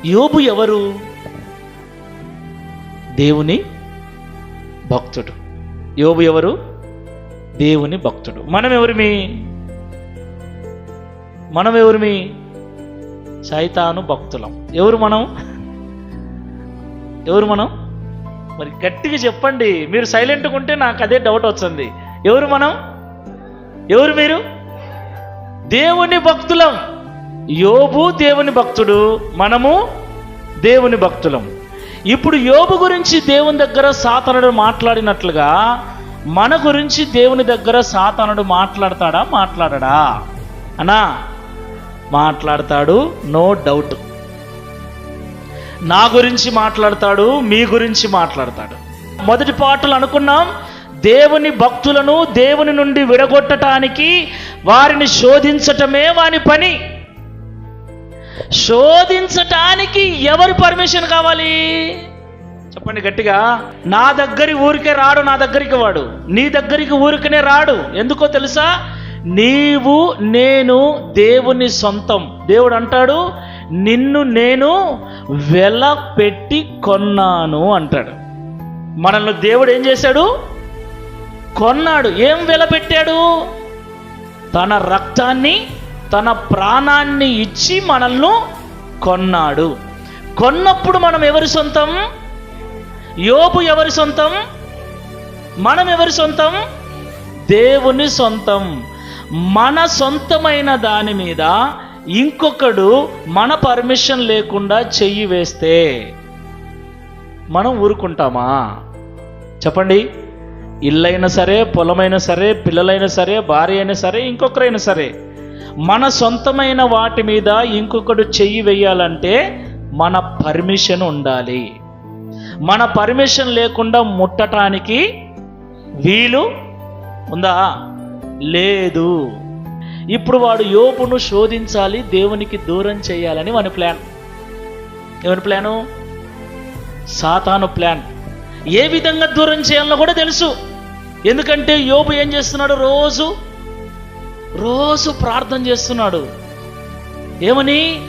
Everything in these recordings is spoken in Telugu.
యోబు ఎవరు? దేవుని భక్తుడు. యోబు ఎవరు? దేవుని భక్తుడు. మనం ఎవరిమి? సైతాను భక్తులం. ఎవరు మనం? మరి గట్టిగా చెప్పండి. మీరు సైలెంట్గా ఉంటే నాకు అదే డౌట్ వచ్చింది. ఎవరు మీరు? దేవుని భక్తులం. యోబు దేవుని భక్తుడు, మనము దేవుని భక్తులం. ఇప్పుడు యోబు గురించి దేవుని దగ్గర సాతానుడు మాట్లాడినట్లుగా మన గురించి దేవుని దగ్గర సాతానుడు మాట్లాడతాడా? అన్నా మాట్లాడతాడు, నో డౌట్. నా గురించి మాట్లాడతాడు, మీ గురించి మాట్లాడతాడు. మొదటి పాటలు అనుకున్నాం, దేవుని భక్తులను దేవుని నుండి విడగొట్టడానికి వారిని శోధించటమే వాని పని. శోధించటానికి ఎవరు పర్మిషన్ కావాలి? చెప్పండి గట్టిగా. నా దగ్గరికి ఊరికే రాడు, నా దగ్గరికి వాడు. నీ దగ్గరికి ఊరికనే రాడు. ఎందుకో తెలుసా? నీవు నేను దేవుని సొంతం. దేవుడు అంటాడు, నిన్ను నేను వెల పెట్టి కొన్నాను అంటాడు. మనల్ని దేవుడు ఏం చేశాడు? కొన్నాడు. ఏం వెల పెట్టాడు? తన రక్తాన్ని, తన ప్రాణాన్ని ఇచ్చి మనల్ని కొన్నాడు. కొన్నప్పుడు మనం ఎవరి సొంతం? యోబు ఎవరి సొంతం? మనం ఎవరి సొంతం? దేవుని సొంతం. మన సొంతమైన దాని మీద ఇంకొకడు మన పర్మిషన్ లేకుండా చెయ్యి వేస్తే మనం ఊరుకుంటామా? చెప్పండి. ఇల్లైనా సరే, పొలమైనా సరే, పిల్లలైనా సరే, భార్య అయినా సరే, ఇంకొకరైనా సరే, మన సొంతమైన వాటి మీద ఇంకొకడు చెయ్యి వేయాలంటే మన పర్మిషన్ ఉండాలి. మన పర్మిషన్ లేకుండా ముట్టడానికి వీలు ఉందా? లేదు. ఇప్పుడు వాడు యోబును శోధించాలి, దేవునికి దూరం చేయాలని వాని ప్లాన్. ఎవరి ప్లాను? సాతాను ప్లాన్. ఏ విధంగా దూరం చేయాలో కూడా తెలుసు. ఎందుకంటే యోబు ఏం చేస్తున్నాడు? రోజు ప్రార్థన చేస్తున్నాడు. ఏమని?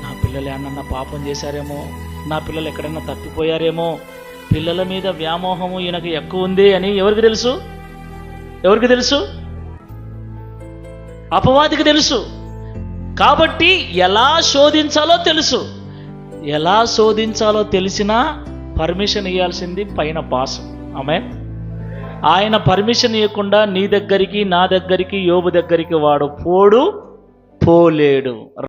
నా పిల్లలు ఏమన్నా పాపం చేశారేమో, నా పిల్లలు ఎక్కడన్నా తప్పిపోయారేమో, పిల్లల మీద వ్యామోహము ఈయనకు ఎక్కువ ఉంది అని ఎవరికి తెలుసు? అపవాదికి తెలుసు. కాబట్టి ఎలా శోధించాలో తెలుసు. ఎలా శోధించాలో తెలిసినా పర్మిషన్ ఇవ్వాల్సింది పైన బాస్. ఆమేన్. ఆయన పర్మిషన్ ఇవ్వకుండా నీ దగ్గరికి, నా దగ్గరికి, యోబు దగ్గరికి వాడు పోలేడు.